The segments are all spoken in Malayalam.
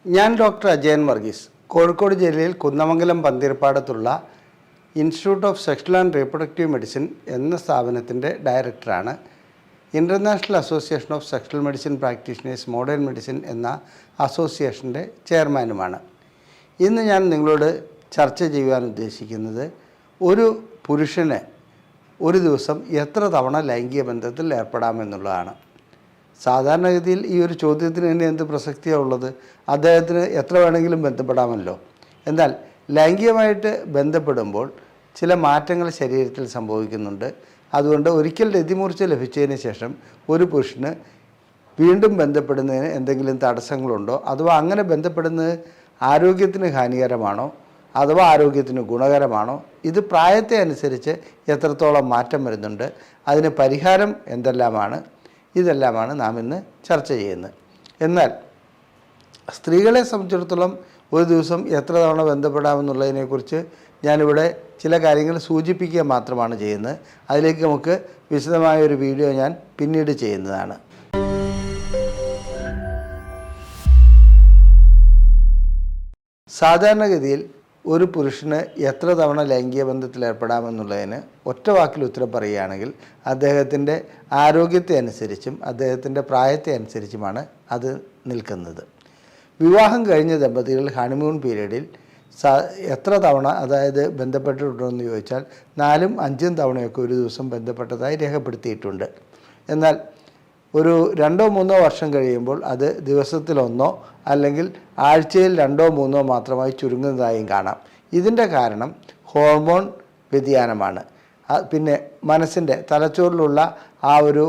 ഞാൻ ഡോക്ടർ അജയൻ വർഗീസ്, കോഴിക്കോട് ജില്ലയിൽ കുന്നമംഗലം പന്തീർപ്പാടത്തുള്ള institute of sexual and reproductive medicine എന്ന സ്ഥാപനത്തിൻ്റെ ഡയറക്ടറാണ്. International association of sexual medicine practitioners modern medicine എന്ന അസോസിയേഷൻ്റെ ചെയർമാനുമാണ്. ഇന്ന് ഞാൻ നിങ്ങളോട് ചർച്ച ചെയ്യുവാൻ ഉദ്ദേശിക്കുന്നത് ഒരു പുരുഷന് ഒരു ദിവസം എത്ര തവണ ലൈംഗിക ബന്ധത്തിൽ ഏർപ്പെടാമെന്നുള്ളതാണ്. സാധാരണഗതിയിൽ ഈ ഒരു ചോദ്യത്തിന് തന്നെ എന്ത് പ്രസക്തിയാണ് ഉള്ളത്? അദ്ദേഹത്തിന് എത്ര വേണമെങ്കിലും ബന്ധപ്പെടാമല്ലോ. എന്നാൽ ലൈംഗികമായിട്ട് ബന്ധപ്പെടുമ്പോൾ ചില മാറ്റങ്ങൾ ശരീരത്തിൽ സംഭവിക്കുന്നുണ്ട്. അതുകൊണ്ട് ഒരിക്കൽ രതിമൂർച്ച ലഭിച്ചതിന് ശേഷം ഒരു പുരുഷന് വീണ്ടും ബന്ധപ്പെടുന്നതിന് എന്തെങ്കിലും തടസ്സങ്ങളുണ്ടോ, അഥവാ അങ്ങനെ ബന്ധപ്പെടുന്നത് ആരോഗ്യത്തിന് ഹാനികരമാണോ അഥവാ ആരോഗ്യത്തിന് ഗുണകരമാണോ, ഇത് പ്രായത്തെ അനുസരിച്ച് എത്രത്തോളം മാറ്റം വരുന്നുണ്ട്, അതിന് പരിഹാരം എന്തെല്ലാമാണ്, ഇതെല്ലാമാണ് നാം ഇന്ന് ചർച്ച ചെയ്യുന്നത്. എന്നാൽ സ്ത്രീകളെ സംബന്ധിച്ചിടത്തോളം ഒരു ദിവസം എത്ര തവണ ബന്ധപ്പെടാമെന്നുള്ളതിനെക്കുറിച്ച് ഞാനിവിടെ ചില കാര്യങ്ങൾ സൂചിപ്പിക്കുക മാത്രമാണ് ചെയ്യുന്നത്. അതിലേക്ക് നമുക്ക് വിശദമായൊരു വീഡിയോ ഞാൻ പിന്നീട് ചെയ്യുന്നതാണ്. സാധാരണഗതിയിൽ ഒരു പുരുഷന് എത്ര തവണ ലൈംഗിക ബന്ധത്തിൽ ഏർപ്പെടാമെന്നുള്ളതിന് ഒറ്റ വാക്കിൽ ഉത്തരം പറയുകയാണെങ്കിൽ അദ്ദേഹത്തിൻ്റെ ആരോഗ്യത്തെ അനുസരിച്ചും അദ്ദേഹത്തിൻ്റെ പ്രായത്തെ അനുസരിച്ചുമാണ് അത് നിൽക്കുന്നത്. വിവാഹം കഴിഞ്ഞ ദമ്പതികൾ ഹണിമൂൺ പീരീഡിൽ എത്ര തവണ ബന്ധപ്പെട്ടിട്ടുണ്ടെന്ന് ചോദിച്ചാൽ 4ഉം 5ഉം തവണയൊക്കെ ഒരു ദിവസം ബന്ധപ്പെട്ടതായി രേഖപ്പെടുത്തിയിട്ടുണ്ട്. എന്നാൽ ഒരു 2-3 വർഷം കഴിയുമ്പോൾ അത് ദിവസത്തിലൊന്നോ അല്ലെങ്കിൽ ആഴ്ചയിൽ 2-3 മാത്രമായി ചുരുങ്ങുന്നതായും കാണാം. ഇതിൻ്റെ കാരണം ഹോർമോൺ വ്യതിയാനമാണ്. പിന്നെ മനസ്സിൻ്റെ തലച്ചോറിലുള്ള ആ ഒരു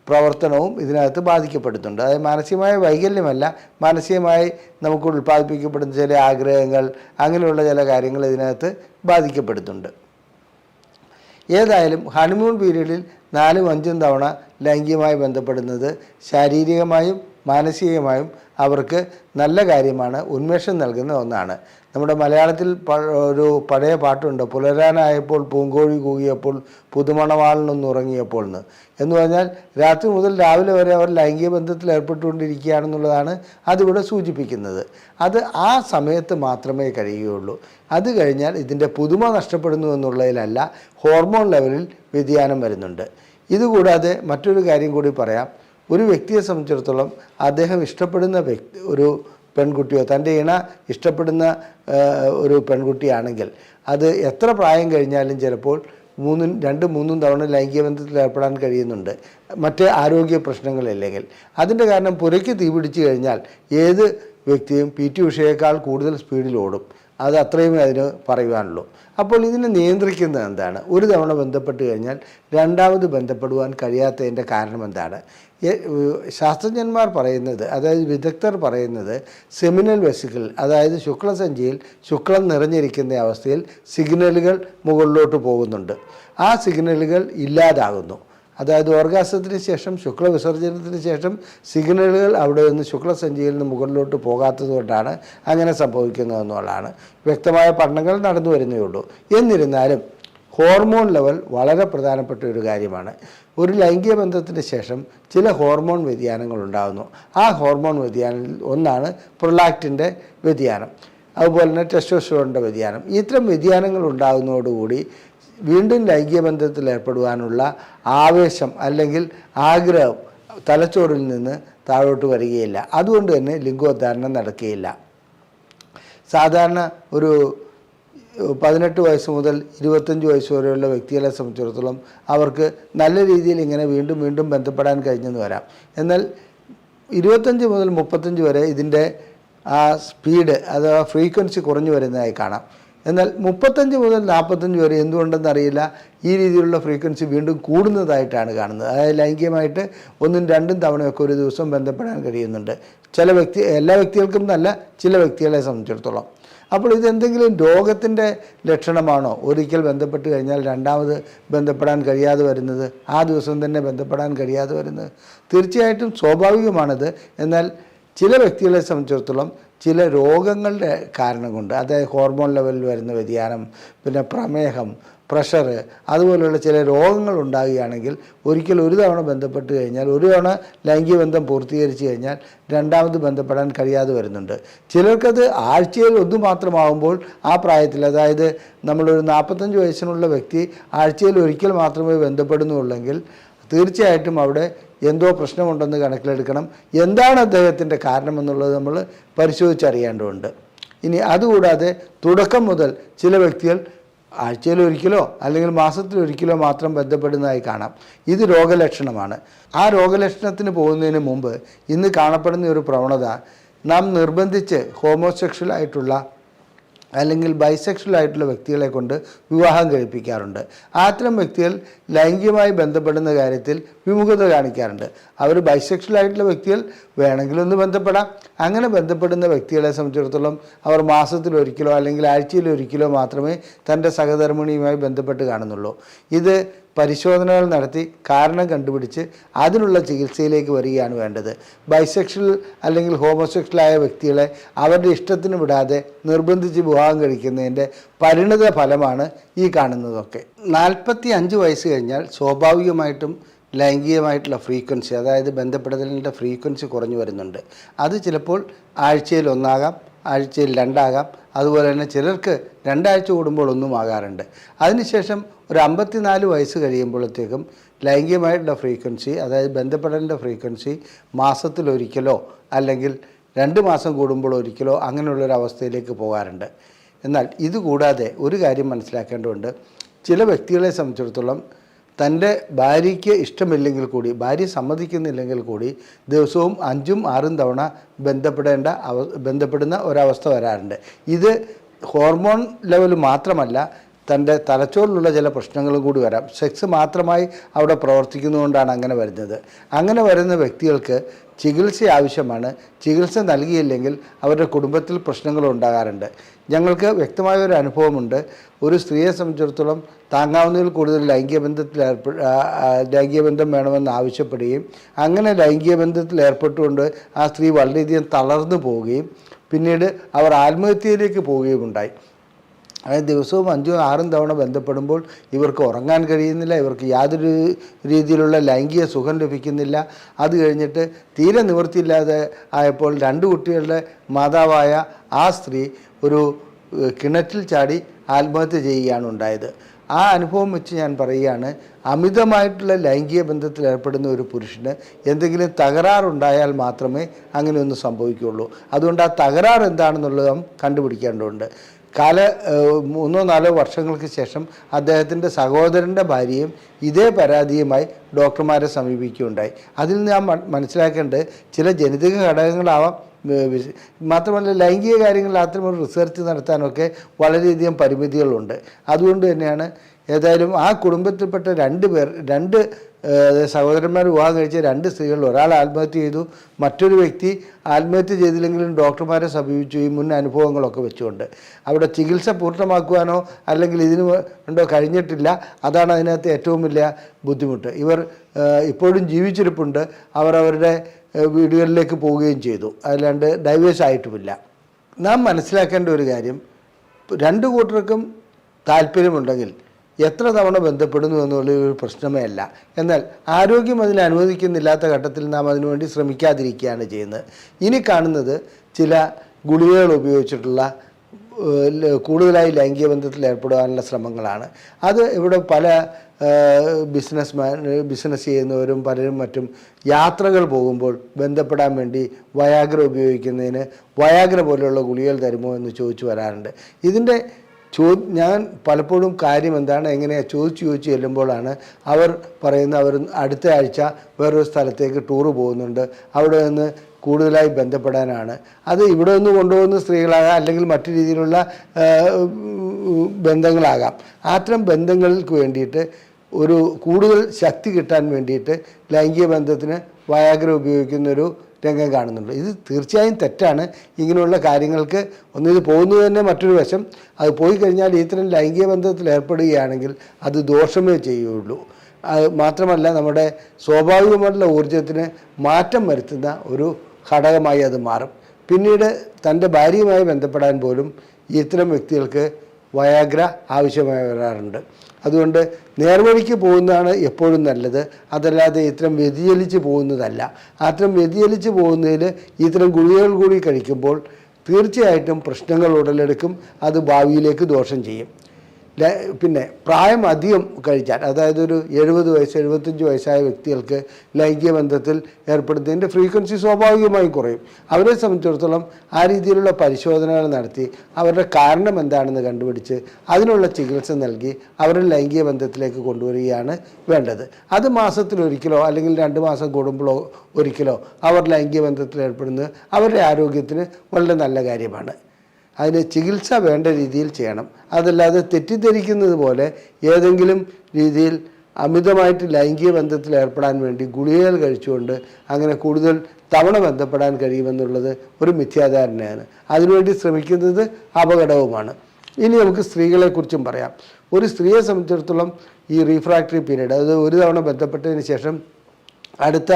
പ്രവർത്തനവും ഇതിനകത്ത് ബാധിക്കപ്പെടുന്നുണ്ട്. അതായത് മാനസികമായ വൈകല്യമല്ല, മാനസികമായി നമുക്ക് ഉൽപ്പാദിപ്പിക്കപ്പെടുന്ന ചില ആഗ്രഹങ്ങൾ, അങ്ങനെയുള്ള ചില കാര്യങ്ങൾ ഇതിനകത്ത് ബാധിക്കപ്പെടുന്നുണ്ട്. ഏതായാലും ഹണിമൂൺ പീരീഡിൽ 4ഉം 5ഉം തവണ ലൈംഗികമായി ബന്ധപ്പെടുന്നത് ശാരീരികമായും മാനസികമായും അവർക്ക് നല്ല കാര്യമാണ്, ഉന്മേഷം നൽകുന്ന ഒന്നാണ്. നമ്മുടെ മലയാളത്തിൽ ഒരു പഴയ പാട്ടുണ്ട്, പുലരാനായപ്പോൾ പൂങ്കോഴി കൂകിയപ്പോൾ പുതുമണവാളിനൊന്ന് ഉറങ്ങിയപ്പോൾ എന്ന് പറഞ്ഞാൽ രാത്രി മുതൽ രാവിലെ വരെ അവർ ലൈംഗിക ബന്ധത്തിൽ ഏർപ്പെട്ടുകൊണ്ടിരിക്കുകയാണെന്നുള്ളതാണ് അതിവിടെ സൂചിപ്പിക്കുന്നത്. അത് ആ സമയത്ത് മാത്രമേ കഴിയുകയുള്ളൂ. അത് കഴിഞ്ഞാൽ ഇതിൻ്റെ പുതുമ നഷ്ടപ്പെടുന്നു എന്നുള്ളതിലല്ല, ഹോർമോൺ ലെവലിൽ വ്യതിയാനം വരുന്നുണ്ട്. ഇതുകൂടാതെ മറ്റൊരു കാര്യം കൂടി പറയാം. ഒരു വ്യക്തിയെ സംബന്ധിച്ചിടത്തോളം അദ്ദേഹം ഇഷ്ടപ്പെടുന്ന ഒരു പെൺകുട്ടിയോ തൻ്റെ ഇണ ഇഷ്ടപ്പെടുന്ന ഒരു പെൺകുട്ടിയാണെങ്കിൽ അത് എത്ര പ്രായം കഴിഞ്ഞാലും ചിലപ്പോൾ 2-3 തവണ ലൈംഗിക ബന്ധത്തിൽ ഏർപ്പെടാൻ കഴിയുന്നുണ്ട്, മറ്റ് ആരോഗ്യ പ്രശ്നങ്ങളില്ലെങ്കിൽ. അതിൻ്റെ കാരണം പുരയ്ക്ക് തീ പിടിച്ചു കഴിഞ്ഞാൽ ഏത് വ്യക്തിയും PT ഉഷയേക്കാൾ കൂടുതൽ സ്പീഡിൽ ഓടും. അത് അത്രയും അതിന് പറയുവാനുള്ളൂ. അപ്പോൾ ഇതിനെ നിയന്ത്രിക്കുന്നത് എന്താണ്? ഒരു തവണ ബന്ധപ്പെട്ട് കഴിഞ്ഞാൽ രണ്ടാമത് ബന്ധപ്പെടുവാൻ കഴിയാത്തതിൻ്റെ കാരണം എന്താണ്? ശാസ്ത്രജ്ഞന്മാർ പറയുന്നത്, അതായത് വിദഗ്ധർ പറയുന്നത്, സെമിനൽ വെസിക്കിൾ, അതായത് ശുക്ലസഞ്ചിയിൽ ശുക്ലം നിറഞ്ഞിരിക്കുന്ന അവസ്ഥയിൽ സിഗ്നലുകൾ മുകളിലോട്ട് പോകുന്നുണ്ട്. ആ സിഗ്നലുകൾ ഇല്ലാതാകുന്നു. അതായത് ഓർഗാസത്തിന് ശേഷം, ശുക്ലവിസർജനത്തിന് ശേഷം സിഗ്നലുകൾ അവിടെ നിന്ന് ശുക്ലസഞ്ചിയിൽ നിന്ന് മുകളിലോട്ട് പോകാത്തത് കൊണ്ടാണ് അങ്ങനെ സംഭവിക്കുന്നതെന്നുള്ളതാണ്. വ്യക്തമായ പഠനങ്ങൾ നടന്നു വരുന്നേ ഉള്ളൂ. എന്നിരുന്നാലും ഹോർമോൺ ലെവൽ വളരെ പ്രധാനപ്പെട്ട ഒരു കാര്യമാണ്. ഒരു ലൈംഗിക ബന്ധത്തിന് ശേഷം ചില ഹോർമോൺ വ്യതിയാനങ്ങൾ ഉണ്ടാകുന്നു. ആ ഹോർമോൺ വ്യതിയാനത്തിൽ ഒന്നാണ് പ്രൊലാക്റ്റിൻ്റെ വ്യതിയാനം, അതുപോലെ തന്നെ ടെസ്റ്റോസ്റ്ററോണിൻ്റെ വ്യതിയാനം. ഇത്തരം വ്യതിയാനങ്ങൾ ഉണ്ടാകുന്നതോടുകൂടി വീണ്ടും ലൈംഗിക ബന്ധത്തിൽ ഏർപ്പെടുവാനുള്ള ആവേശം അല്ലെങ്കിൽ ആഗ്രഹം തലച്ചോറിൽ നിന്ന് താഴോട്ട് വരികയില്ല. അതുകൊണ്ട് തന്നെ ലിംഗോദ്ധാരണം നടക്കുകയില്ല. സാധാരണ ഒരു 18 വയസ്സ് മുതൽ 25 വയസ്സ് വരെയുള്ള വ്യക്തികളെ സംബന്ധിച്ചിടത്തോളം അവർക്ക് നല്ല രീതിയിൽ ഇങ്ങനെ വീണ്ടും വീണ്ടും ബന്ധപ്പെടാൻ കഴിഞ്ഞെന്ന് വരാം. എന്നാൽ 25 മുതൽ 35 വരെ ഇതിൻ്റെ ആ സ്പീഡ് അഥവാ ഫ്രീക്വൻസി കുറഞ്ഞു വരുന്നതായി കാണാം. എന്നാൽ 35 മുതൽ 45 വരെ എന്തുകൊണ്ടെന്നറിയില്ല ഈ രീതിയിലുള്ള ഫ്രീക്വൻസി വീണ്ടും കൂടുന്നതായിട്ടാണ് കാണുന്നത്. അതായത് ലൈംഗികമായിട്ട് 1-2 തവണയൊക്കെ ഒരു ദിവസം ബന്ധപ്പെടാൻ കഴിയുന്നുണ്ട്. എല്ലാ വ്യക്തികൾക്കും നല്ല, ചില വ്യക്തികളെ സംബന്ധിച്ചിടത്തോളം. അപ്പോൾ ഇതെന്തെങ്കിലും രോഗത്തിൻ്റെ ലക്ഷണമാണോ? ഒരിക്കൽ ബന്ധപ്പെട്ട് കഴിഞ്ഞാൽ രണ്ടാമത് ബന്ധപ്പെടാൻ കഴിയാതെ വരുന്നത്, ആ ദിവസം തന്നെ ബന്ധപ്പെടാൻ കഴിയാതെ വരുന്നത്? തീർച്ചയായിട്ടും സ്വാഭാവികമാണിത്. എന്നാൽ ചില വ്യക്തികളെ സംബന്ധിച്ചിടത്തോളം ചില രോഗങ്ങളുടെ കാരണം കൊണ്ട്, അതായത് ഹോർമോൺ ലെവലിൽ വരുന്ന വ്യതിയാനം, പിന്നെ പ്രമേഹം, പ്രഷർ, അതുപോലെയുള്ള ചില രോഗങ്ങൾ ഉണ്ടാകുകയാണെങ്കിൽ ഒരിക്കൽ ഒരു തവണ ബന്ധപ്പെട്ട് കഴിഞ്ഞാൽ, ഒരു തവണ ലൈംഗിക ബന്ധം പൂർത്തീകരിച്ച് കഴിഞ്ഞാൽ രണ്ടാമത് ബന്ധപ്പെടാൻ കഴിയാതെ വരുന്നുണ്ട്. ചിലർക്കത് ആഴ്ചയിൽ ഒന്ന് മാത്രമാകുമ്പോൾ ആ പ്രായത്തിൽ, അതായത് നമ്മളൊരു 45 വയസ്സിനുള്ള വ്യക്തി ആഴ്ചയിൽ ഒരിക്കൽ മാത്രമേ ബന്ധപ്പെടുന്നുള്ളെങ്കിൽ തീർച്ചയായിട്ടും അവിടെ എന്തോ പ്രശ്നമുണ്ടെന്ന് കണക്കിലെടുക്കണം. എന്താണ് അദ്ദേഹത്തിൻ്റെ കാരണമെന്നുള്ളത് നമ്മൾ പരിശോധിച്ചറിയേണ്ടതുണ്ട്. ഇനി അതുകൂടാതെ തുടക്കം മുതൽ ചില വ്യക്തികൾ ആഴ്ചയിൽ ഒരിക്കലോ അല്ലെങ്കിൽ മാസത്തിലൊരിക്കലോ മാത്രം ബന്ധപ്പെടുന്നതായി കാണാം. ഇത് രോഗലക്ഷണമാണ്. ആ രോഗലക്ഷണത്തിന് പോകുന്നതിന് മുമ്പ് ഇന്ന് കാണപ്പെടുന്ന ഒരു പ്രവണത, നാം നിർബന്ധിച്ച് ഹോമോസെക്ഷൽ ആയിട്ടുള്ള അല്ലെങ്കിൽ ബൈസെക്ഷൽ ആയിട്ടുള്ള വ്യക്തികളെ കൊണ്ട് വിവാഹം കഴിപ്പിക്കാറുണ്ട്. അത്തരം വ്യക്തികൾ ലൈംഗികമായി ബന്ധപ്പെടുന്ന കാര്യത്തിൽ വിമുഖത കാണിക്കാറുണ്ട്. അവർ ബൈസെക്ഷൽ ആയിട്ടുള്ള വ്യക്തികൾ വേണമെങ്കിലൊന്ന് ബന്ധപ്പെടാം. അങ്ങനെ ബന്ധപ്പെടുന്ന വ്യക്തികളെ സംബന്ധിച്ചിടത്തോളം അവർ മാസത്തിലൊരിക്കലോ അല്ലെങ്കിൽ ആഴ്ചയിലൊരിക്കലോ മാത്രമേ തൻ്റെ സഹധർമ്മിണിയുമായി ബന്ധപ്പെട്ട് കാണുന്നുള്ളൂ. ഇത് പരിശോധനകൾ നടത്തി കാരണം കണ്ടുപിടിച്ച് അതിനുള്ള ചികിത്സയിലേക്ക് വരികയാണ് വേണ്ടത്. ബൈസെക്ഷൽ അല്ലെങ്കിൽ ഹോമോസെക്ഷലായ വ്യക്തികളെ അവരുടെ ഇഷ്ടത്തിന് വിടാതെ നിർബന്ധിച്ച് വിവാഹം കഴിക്കുന്നതിൻ്റെ പരിണിത ഫലമാണ് ഈ കാണുന്നതൊക്കെ. 45 വയസ്സ് കഴിഞ്ഞാൽ സ്വാഭാവികമായിട്ടും ലൈംഗികമായിട്ടുള്ള ഫ്രീക്വൻസി, അതായത് ബന്ധപ്പെടുത്തലിൻ്റെ ഫ്രീക്വൻസി കുറഞ്ഞു വരുന്നുണ്ട്. അത് ചിലപ്പോൾ ആഴ്ചയിൽ ഒന്നാകാം, ആഴ്ചയിൽ രണ്ടാകാം, അതുപോലെ തന്നെ ചിലർക്ക് 2 ആഴ്ച കൂടുമ്പോൾ ഒന്നും ആകാറുണ്ട്. അതിനുശേഷം ഒരു 54 വയസ്സ് കഴിയുമ്പോഴത്തേക്കും ലൈംഗികമായിട്ടുള്ള ഫ്രീക്വൻസി, അതായത് ബന്ധപ്പെടലിൻ്റെ ഫ്രീക്വൻസി മാസത്തിലൊരിക്കലോ അല്ലെങ്കിൽ 2 മാസം കൂടുമ്പോൾ ഒരിക്കലോ അങ്ങനെയുള്ളൊരവസ്ഥയിലേക്ക് പോകാറുണ്ട്. എന്നാൽ ഇതുകൂടാതെ ഒരു കാര്യം മനസ്സിലാക്കേണ്ടതുണ്ട്. ചില വ്യക്തികളെ സംബന്ധിച്ചിടത്തോളം തൻ്റെ ഭാര്യയ്ക്ക് ഇഷ്ടമില്ലെങ്കിൽ കൂടി, ഭാര്യ സമ്മതിക്കുന്നില്ലെങ്കിൽ കൂടി ദിവസവും 5ഉം 6ഉം തവണ ബന്ധപ്പെടുന്ന ഒരവസ്ഥ വരാറുണ്ട്. ഇത് ഹോർമോൺ ലെവൽ മാത്രമല്ല, തൻ്റെ തലച്ചോറിലുള്ള ചില പ്രശ്നങ്ങളും കൂടി വരാം. സെക്സ് മാത്രമായി അവിടെ പ്രവർത്തിക്കുന്നതുകൊണ്ടാണ് അങ്ങനെ വരുന്നത്. അങ്ങനെ വരുന്ന വ്യക്തികൾക്ക് ചികിത്സ ആവശ്യമാണ്. ചികിത്സ നൽകിയില്ലെങ്കിൽ അവരുടെ കുടുംബത്തിൽ പ്രശ്നങ്ങൾ ഉണ്ടാകാറുണ്ട്. ഞങ്ങൾക്ക് വ്യക്തമായ ഒരു അനുഭവമുണ്ട്. ഒരു സ്ത്രീയെ സംബന്ധിച്ചിടത്തോളം താങ്ങാവുന്നതിൽ കൂടുതൽ ലൈംഗിക ബന്ധം വേണമെന്ന് ആവശ്യപ്പെടുകയും അങ്ങനെ ലൈംഗിക ബന്ധത്തിൽ ഏർപ്പെട്ടുകൊണ്ട് ആ സ്ത്രീ വളരെയധികം തളർന്നു പോവുകയും പിന്നീട് അവർ ആത്മഹത്യയിലേക്ക് പോവുകയും ഉണ്ടായി. അതായത് ദിവസവും 5ഉം 6ഉം തവണ ബന്ധപ്പെടുമ്പോൾ ഇവർക്ക് ഉറങ്ങാൻ കഴിയുന്നില്ല, ഇവർക്ക് യാതൊരു രീതിയിലുള്ള ലൈംഗിക സുഖം ലഭിക്കുന്നില്ല. അത് കഴിഞ്ഞിട്ട് തീരെ നിവൃത്തിയില്ലാതെ ആയപ്പോൾ 2 കുട്ടികളുടെ മാതാവായ ആ സ്ത്രീ ഒരു കിണറ്റിൽ ചാടി ആത്മഹത്യ ചെയ്യുകയാണ് ഉണ്ടായത്. ആ അനുഭവം വെച്ച് ഞാൻ പറയുകയാണ്, അമിതമായിട്ടുള്ള ലൈംഗിക ബന്ധത്തിൽ ഏർപ്പെടുന്ന ഒരു പുരുഷന് എന്തെങ്കിലും തകരാറുണ്ടായാൽ മാത്രമേ അങ്ങനെയൊന്നും സംഭവിക്കുകയുള്ളൂ. അതുകൊണ്ട് ആ തകരാറ് എന്താണെന്നുള്ളത് നാം കണ്ടുപിടിക്കേണ്ടതുണ്ട്. 3-4 വർഷങ്ങൾക്ക് ശേഷം അദ്ദേഹത്തിൻ്റെ സഹോദരൻ്റെ ഭാര്യയും ഇതേ പരാതിയുമായി ഡോക്ടർമാരെ സമീപിക്കുകയുണ്ടായി. അതിൽ ഞാൻ മനസ്സിലാക്കേണ്ടത് ചില ജനിതക ഘടകങ്ങളാവാം, മാത്രമല്ല ലൈംഗിക കാര്യങ്ങളിൽ അത്തരമൊരു റിസർച്ച് നടത്താനൊക്കെ വളരെയധികം പരിമിതികളുണ്ട്. അതുകൊണ്ട് തന്നെയാണ് ഏതായാലും ആ കുടുംബത്തിൽപ്പെട്ട 2 സഹോദരന്മാർ വിവാഹം കഴിച്ച 2 സ്ത്രീകൾ, ഒരാൾ ആത്മഹത്യ ചെയ്തു, മറ്റൊരു വ്യക്തി ആത്മഹത്യ ചെയ്തില്ലെങ്കിലും ഡോക്ടർമാരെ സമീപിച്ചു. ഈ മുൻ അനുഭവങ്ങളൊക്കെ വെച്ചുകൊണ്ട് അവിടെ ചികിത്സ പൂർണ്ണമാക്കുവാനോ അല്ലെങ്കിൽ ഇതിന് വേണ്ടോ കഴിഞ്ഞിട്ടില്ല. അതാണ് അതിനകത്ത് ഏറ്റവും വലിയ ബുദ്ധിമുട്ട്. ഇവർ ഇപ്പോഴും ജീവിച്ചിരിപ്പുണ്ട്. അവരുടെ വീടുകളിലേക്ക് പോവുകയും ചെയ്തു, അല്ലാണ്ട് ഡൈവേഴ്സ് ആയിട്ടുമില്ല. നാം മനസ്സിലാക്കേണ്ട ഒരു കാര്യം, 2 കൂട്ടർക്കും താല്പര്യമുണ്ടെങ്കിൽ എത്ര തവണ ബന്ധപ്പെടുന്നു എന്നുള്ളൊരു പ്രശ്നമേ അല്ല. എന്നാൽ ആരോഗ്യം അതിന് അനുവദിക്കുന്നില്ലാത്ത ഘട്ടത്തിൽ നാം അതിനുവേണ്ടി ശ്രമിക്കാതിരിക്കുകയാണ് ചെയ്യുന്നത്. ഇനി കാണുന്നത് ചില ഗുളികകൾ ഉപയോഗിച്ചിട്ടുള്ള കൂടുതലായി ലൈംഗിക ബന്ധത്തിൽ ഏർപ്പെടുവാനുള്ള ശ്രമങ്ങളാണ്. അത് ഇവിടെ പല ബിസിനസ് ചെയ്യുന്നവരും പലരും മറ്റും യാത്രകൾ പോകുമ്പോൾ ബന്ധപ്പെടാൻ വേണ്ടി വയാഗ്ര ഉപയോഗിക്കുന്നതിന് വയാഗ്ര പോലെയുള്ള ഗുളികകൾ തരുമോ എന്ന് ചോദിച്ചു വരാറുണ്ട്. ഇതിൻ്റെ ഞാൻ പലപ്പോഴും കാര്യം എന്താണ് എങ്ങനെയാണ് ചോദിച്ചു ചെല്ലുമ്പോഴാണ് അവർ പറയുന്നത് അവർ അടുത്ത ആഴ്ച വേറൊരു സ്ഥലത്തേക്ക് ടൂറ് പോകുന്നുണ്ട്, അവിടെ നിന്ന് കൂടുതലായി ബന്ധപ്പെടാനാണ്. അത് ഇവിടെ നിന്ന് കൊണ്ടുപോകുന്ന സ്ത്രീകളാകാം, അല്ലെങ്കിൽ മറ്റു രീതിയിലുള്ള ബന്ധങ്ങളാകാം. അത്തരം ബന്ധങ്ങൾക്ക് വേണ്ടിയിട്ട് ഒരു കൂടുതൽ ശക്തി കിട്ടാൻ വേണ്ടിയിട്ട് ലൈംഗിക ബന്ധത്തിന് വയാഗ്ര ഉപയോഗിക്കുന്നൊരു രംഗം കാണുന്നുണ്ട്. ഇത് തീർച്ചയായും തെറ്റാണ്. ഇങ്ങനെയുള്ള കാര്യങ്ങൾക്ക് ഇത് പോകുന്നത് തന്നെ മറ്റൊരു വശം. അത് പോയി കഴിഞ്ഞാൽ ഇത്തരം ലൈംഗിക ബന്ധത്തിൽ ഏർപ്പെടുകയാണെങ്കിൽ അത് ദോഷമേ ചെയ്യുള്ളൂ. മാത്രമല്ല നമ്മുടെ സ്വാഭാവികമായിട്ടുള്ള ഊർജത്തിന് മാറ്റം വരുത്തുന്ന ഒരു ഘടകമായി അത് മാറും. പിന്നീട് തൻ്റെ ഭാര്യയുമായി ബന്ധപ്പെടാൻ പോലും ഇത്തരം വ്യക്തികൾക്ക് വയാഗ്ര ആവശ്യമായി വരാറുണ്ട്. അതുകൊണ്ട് നേർവഴിക്ക് പോകുന്നതാണ് എപ്പോഴും നല്ലത്, അതല്ലാതെ ഇത്തരം വ്യതിചലിച്ച് പോകുന്നതല്ല. അത്തരം വ്യതിചലിച്ച് പോകുന്നതിൽ ഇത്തരം ഗുളികകൾ കൂടി കഴിക്കുമ്പോൾ തീർച്ചയായിട്ടും പ്രശ്നങ്ങൾ ഉടലെടുക്കും, അത് ഭാവിയിലേക്ക് ദോഷം ചെയ്യും. പിന്നെ പ്രായം അധികം കഴിച്ചാൽ, അതായത് ഒരു 70 വയസ്സ് 75 വയസ്സായ വ്യക്തികൾക്ക് ലൈംഗിക ബന്ധത്തിൽ ഏർപ്പെടുന്നതിൻ്റെ ഫ്രീക്വൻസി സ്വാഭാവികമായും കുറയും. അവരെ സംബന്ധിച്ചിടത്തോളം ആ രീതിയിലുള്ള പരിശോധനകൾ നടത്തി അവരുടെ കാരണം എന്താണെന്ന് കണ്ടുപിടിച്ച് അതിനുള്ള ചികിത്സ നൽകി അവരെ ലൈംഗിക ബന്ധത്തിലേക്ക് കൊണ്ടുവരികയാണ് വേണ്ടത്. അത് മാസത്തിലൊരിക്കലോ അല്ലെങ്കിൽ 2 മാസം കൂടുമ്പോഴോ ഒരിക്കലോ അവർ ലൈംഗിക ബന്ധത്തിൽ ഏർപ്പെടുന്നത് അവരുടെ ആരോഗ്യത്തിന് വളരെ നല്ല കാര്യമാണ്. അതിന് ചികിത്സ വേണ്ട രീതിയിൽ ചെയ്യണം. അതല്ലാതെ തെറ്റിദ്ധരിക്കുന്നത് പോലെ ഏതെങ്കിലും രീതിയിൽ അമിതമായിട്ട് ലൈംഗിക ബന്ധത്തിൽ ഏർപ്പെടാൻ വേണ്ടി ഗുളികകൾ കഴിച്ചുകൊണ്ട് അങ്ങനെ കൂടുതൽ തവണ ബന്ധപ്പെടാൻ കഴിയുമെന്നുള്ളത് ഒരു മിഥ്യാധാരണയാണ്. അതിനുവേണ്ടി ശ്രമിക്കുന്നത് അപകടവുമാണ്. ഇനി നമുക്ക് സ്ത്രീകളെക്കുറിച്ചും പറയാം. ഒരു സ്ത്രീയെ സംബന്ധിച്ചിടത്തോളം ഈ റീഫ്രാക്ടറി പീരീഡ്, അതായത് ഒരു തവണ ബന്ധപ്പെട്ടതിന് ശേഷം അടുത്ത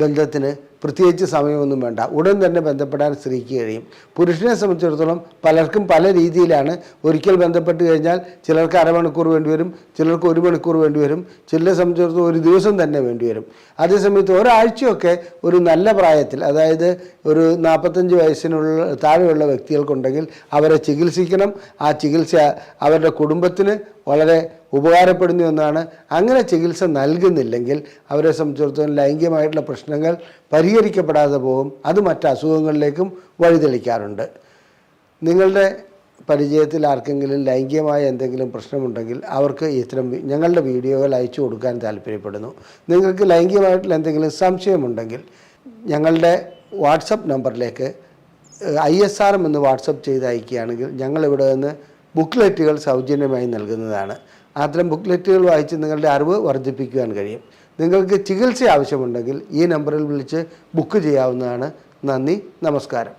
ബന്ധത്തിന് പ്രത്യേകിച്ച് സമയമൊന്നും വേണ്ട, ഉടൻ തന്നെ ബന്ധപ്പെടാൻ സ്ത്രീക്ക് കഴിയും. പുരുഷനെ സംബന്ധിച്ചിടത്തോളം പലർക്കും പല രീതിയിലാണ്. ഒരിക്കൽ ബന്ധപ്പെട്ട് കഴിഞ്ഞാൽ ചിലർക്ക് അരമണിക്കൂർ വേണ്ടിവരും, ചിലർക്ക് 1 മണിക്കൂർ വേണ്ടിവരും, ചിലരെ സംബന്ധിച്ചിടത്തോളം 1 ദിവസം തന്നെ വേണ്ടിവരും. അതേസമയത്ത് ഒരാഴ്ചയൊക്കെ ഒരു നല്ല പ്രായത്തിൽ, അതായത് ഒരു 45 വയസ്സിനുള്ള താഴെയുള്ള വ്യക്തികൾക്കുണ്ടെങ്കിൽ അവരെ ചികിത്സിക്കണം. ആ ചികിത്സ അവരുടെ കുടുംബത്തിന് വളരെ ഉപകാരപ്പെടുന്ന ഒന്നാണ്. അങ്ങനെ ചികിത്സ നൽകുന്നില്ലെങ്കിൽ അവരെ സംബന്ധിച്ചിടത്തോളം ലൈംഗികമായിട്ടുള്ള പ്രശ്നങ്ങൾ പരിഹരിക്കപ്പെടാതെ പോകും. അത് മറ്റ് അസുഖങ്ങളിലേക്കും വഴിതെളിക്കാറുണ്ട്. നിങ്ങളുടെ പരിചയത്തിൽ ആർക്കെങ്കിലും ലൈംഗികമായ എന്തെങ്കിലും പ്രശ്നമുണ്ടെങ്കിൽ അവർക്ക് ഇത്തരം ഞങ്ങളുടെ വീഡിയോകൾ അയച്ചു കൊടുക്കാൻ താല്പര്യപ്പെടുന്നു. നിങ്ങൾക്ക് ലൈംഗികമായിട്ടുള്ള എന്തെങ്കിലും സംശയമുണ്ടെങ്കിൽ ഞങ്ങളുടെ വാട്സപ്പ് നമ്പറിലേക്ക് ISRM എന്ന് വാട്സപ്പ് ചെയ്ത് അയക്കുകയാണെങ്കിൽ ഞങ്ങളിവിടെ നിന്ന് ബുക്ക്ലെറ്റുകൾ സൗജന്യമായി നൽകുന്നതാണ്. അത്തരം ബുക്ക്ലെറ്റുകൾ വായിച്ച് നിങ്ങളുടെ അറിവ് വർദ്ധിപ്പിക്കുവാൻ കഴിയും. നിങ്ങൾക്ക് ചികിത്സ ആവശ്യമുണ്ടെങ്കിൽ ഈ നമ്പറിൽ വിളിച്ച് ബുക്ക് ചെയ്യാവുന്നതാണ്. നന്ദി, നമസ്കാരം.